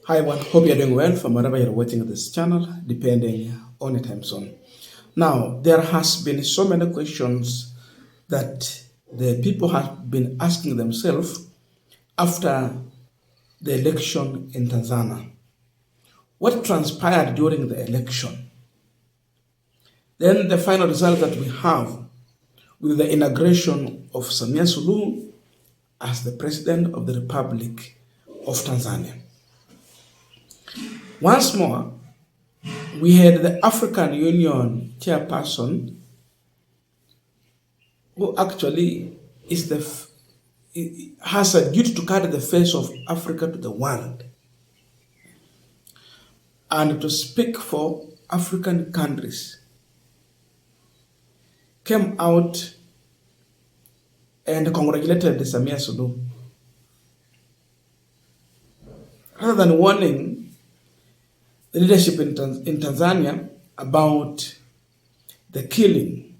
Hi everyone, hope you're doing well from wherever you're watching this channel, depending on the time zone. Now, there has been so many questions that the people have been asking themselves after the election in Tanzania. What transpired during the election? Then the final result that we have with the inauguration of Samia Suluhu as the President of the Republic of Tanzania. Once more, we had the African Union chairperson who actually has a duty to carry the face of Africa to the world and to speak for African countries, came out and congratulated the Samia Suluhu. Rather than warning the leadership in Tanzania about the killing,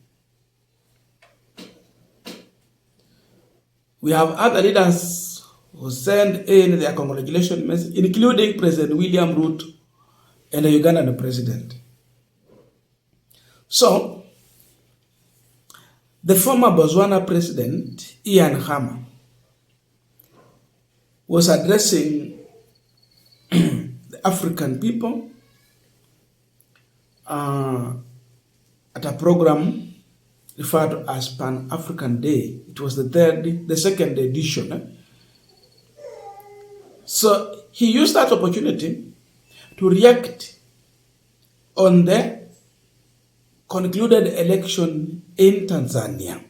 we have other leaders who send in their congratulation message, including President William Ruto and the Ugandan president. So, the former Botswana president, Ian Khama, was addressing the African people at a program referred to as Pan-African Day. It was the second edition. So he used that opportunity to react on the concluded election in Tanzania.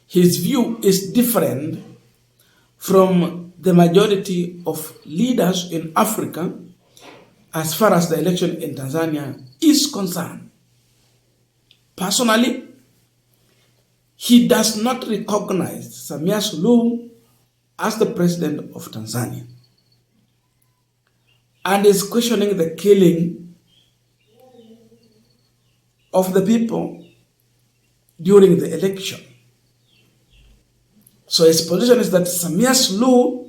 His view is different from the majority of leaders in Africa as far as the election in Tanzania is concerned. Personally, he does not recognize Samia Suluhu as the president of Tanzania and is questioning the killing of the people during the election. So his position is that Samia Suluhu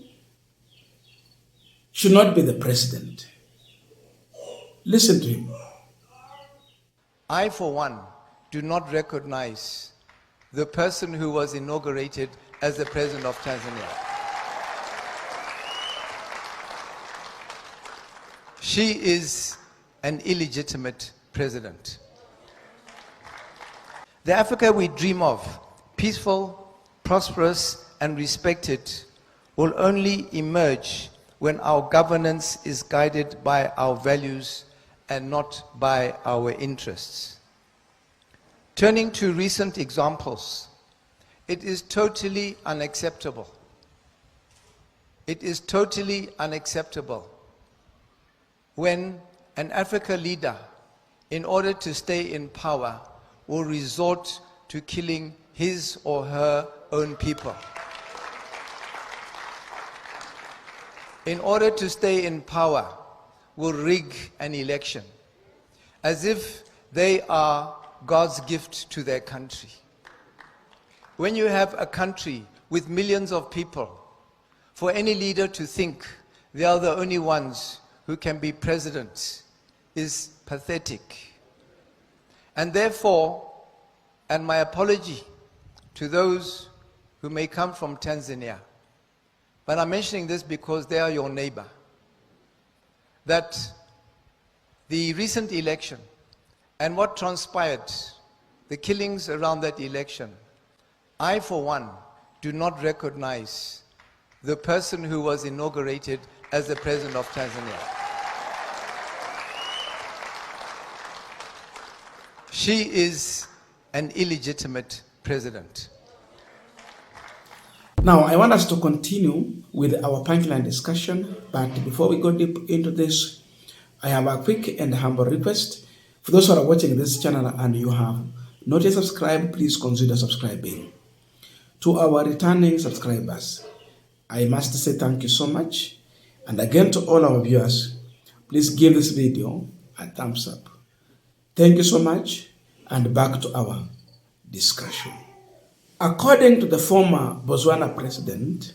should not be the president. Listen to him. I, for one, do not recognize the person who was inaugurated as the president of Tanzania. She is an illegitimate president. The Africa we dream of, peaceful, prosperous, and respected, will only emerge when our governance is guided by our values and not by our interests. Turning to recent examples, it is totally unacceptable. It is totally unacceptable when an Africa leader, in order to stay in power, will resort to killing his or her own people. In order to stay in power, will rig an election as if they are God's gift to their country. When you have a country with millions of people, for any leader to think they are the only ones who can be president is pathetic. And therefore, and my apology to those who may come from Tanzania, but I'm mentioning this because they are your neighbor, that the recent election and what transpired, the killings around that election, I, for one, do not recognize the person who was inaugurated as the president of Tanzania. She is an illegitimate president. Now, I want us to continue with our Punchline discussion, but before we go deep into this, I have a quick and humble request. For those who are watching this channel and you have not yet subscribed, please consider subscribing. To our returning subscribers, I must say thank you so much. And again to all our viewers, please give this video a thumbs up. Thank you so much, and back to our discussion. According to the former Botswana president,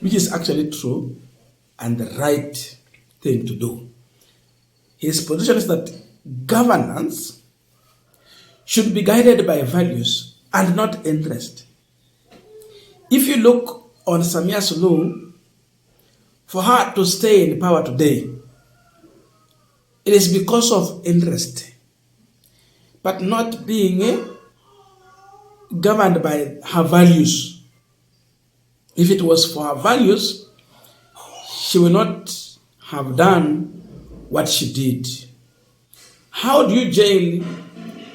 which is actually true, and the right thing to do. His position is that governance should be guided by values and not interest. If you look on Samia Suluhu, for her to stay in power today, it is because of interest, but not being governed by her values. If it was for her values, she will not have done what she did. How do you jail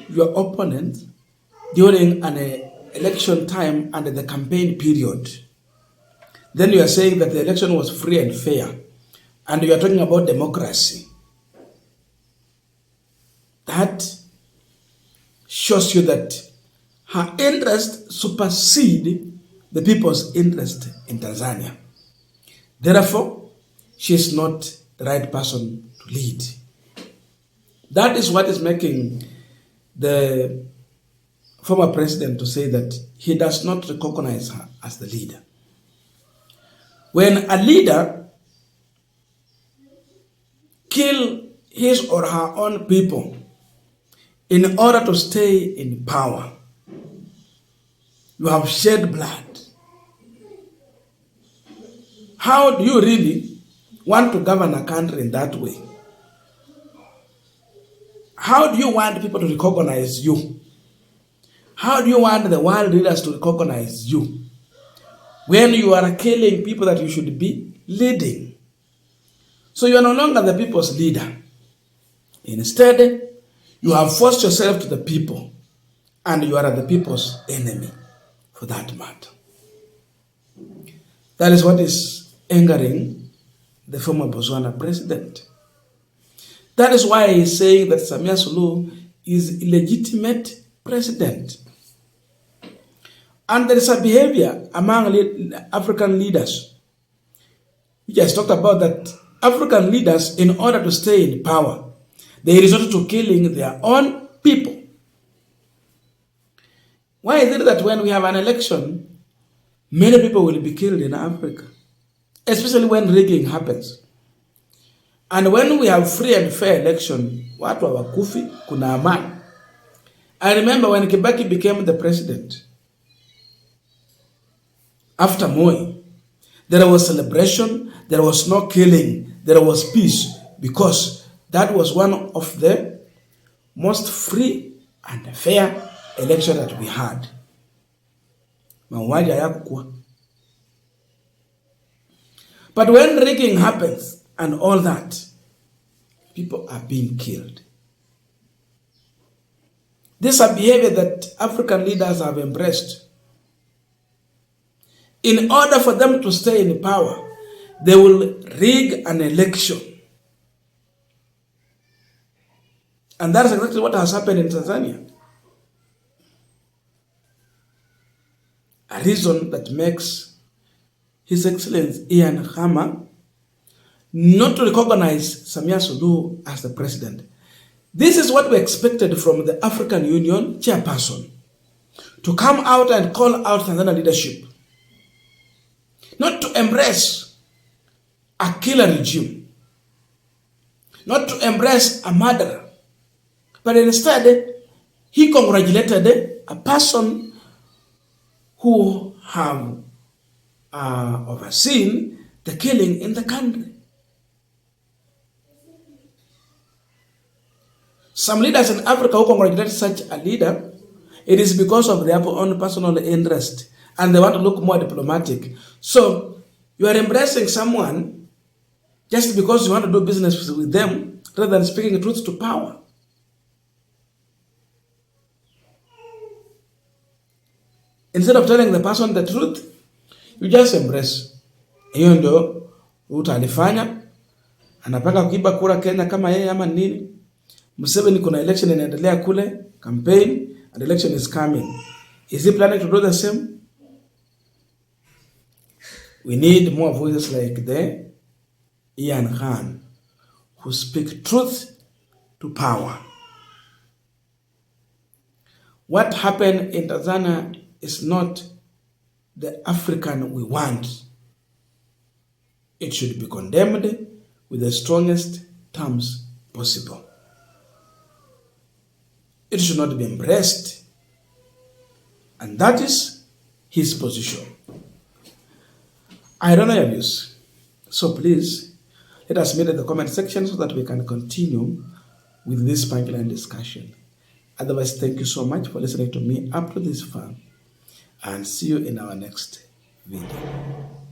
your opponent during an election time and the campaign period? Then you are saying that the election was free and fair, and you are talking about democracy. That shows you that her interest supersede the people's interest in Tanzania. Therefore, she is not the right person to lead. That is what is making the former president to say that he does not recognize her as the leader. When a leader kills his or her own people in order to stay in power, you have shed blood. How do you really want to govern a country in that way? How do you want people to recognize you? How do you want the world leaders to recognize you when you are killing people that you should be leading? So you are no longer the people's leader. Instead, you have forced yourself to the people, and you are the people's enemy for that matter. That is what is angering the former Botswana president. That is why he is saying that Samia Suluhu is illegitimate president. And there is a behavior among African leaders, which has talked about that African leaders, in order to stay in power, they resort to killing their own people. Why is it that when we have an election, many people will be killed in Africa, especially when rigging happens? And when we have free and fair election, watu hawakufi, kuna amani. I remember when Kibaki became the president, after Moi, there was celebration, there was no killing, there was peace, because that was one of the most free and fair election that we had. Mauaji hayakuwa. But when rigging happens and all that, people are being killed. This is a behavior that African leaders have embraced. In order for them to stay in power, they will rig an election. And that's exactly what has happened in Tanzania. A reason that makes His Excellency Ian Khama not to recognize Samia Suluhu as the president. This is what we expected from the African Union chairperson, to come out and call out Tanzania leadership, not to embrace a killer regime, not to embrace a murderer, but instead he congratulated a person who have overseen the killing in the country. Some leaders in Africa who congratulate such a leader, it is because of their own personal interest, and they want to look more diplomatic. So you are embracing someone just because you want to do business with them, rather than speaking truth to power. Instead of telling the person the truth, you just embrace. Hiyo ndio utalifanya. Anapanga kuiba kura Kenya kama yeye ama nini? Museveni kuna election inaendelea kule, campaign, and election is coming. Is he planning to do the same? We need more voices like the Ian Khan, who speak truth to power. What happened in Tanzania is not the African we want. It should be condemned with the strongest terms possible. It should not be embraced. And that is his position. I don't know your views. So please, let us meet in the comment section so that we can continue with this Punchline discussion. Otherwise, thank you so much for listening to me up to this far, and see you in our next video.